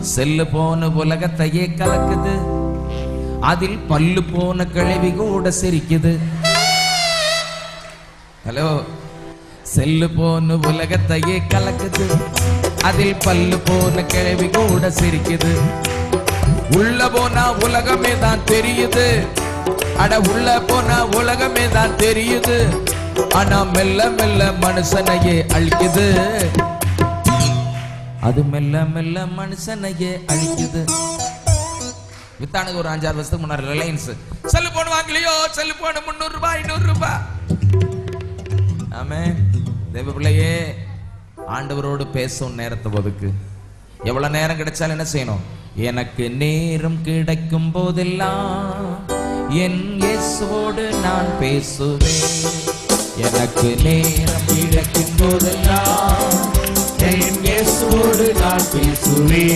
Cell போன உலகத்தையே கலக்குது, அதில் பல்லு போன கிழவி கூட சிரிக்குது. ஹலோ, செல்லு போன உலகத்தையே கலக்குது, அதில் பல்லு போன கிழவி கூட சிரிக்குது. உள்ள போனா உலகமே தான் தெரியுது, அட உள்ள போனா உலகமே தான் தெரியுது. ஆனா மெல்ல மெல்ல மனுஷனையே அழிக்குது, அது மெல்ல மெல்ல மனுஷனையே அழிக்குது. வித்தானுக்கு ஒரு 5-6 வருஷத்துக்கு முன்னாடி ரிலையன்ஸ் செல்லு போன் வாங்கலையோ, செல்லு போன் 300 ரூபாய் 500 ரூபாய். ஆமே தேவ பிள்ளையே, ஆண்டவரோடு பேசும் நேரத்தை ஒதுக்கு. எவ்வளவு நேரம் கிடைச்சாலும் என்ன செய்யணும்? எனக்கு நேரம் கிடைக்கும் போதெல்லாம் என் இயேசுவோடு நான் பேசுவேன். எனக்கு நேரம் கிடைக்கும் போதெல்லாம் என் இயேசுவோடு நான் பேசுவேன்.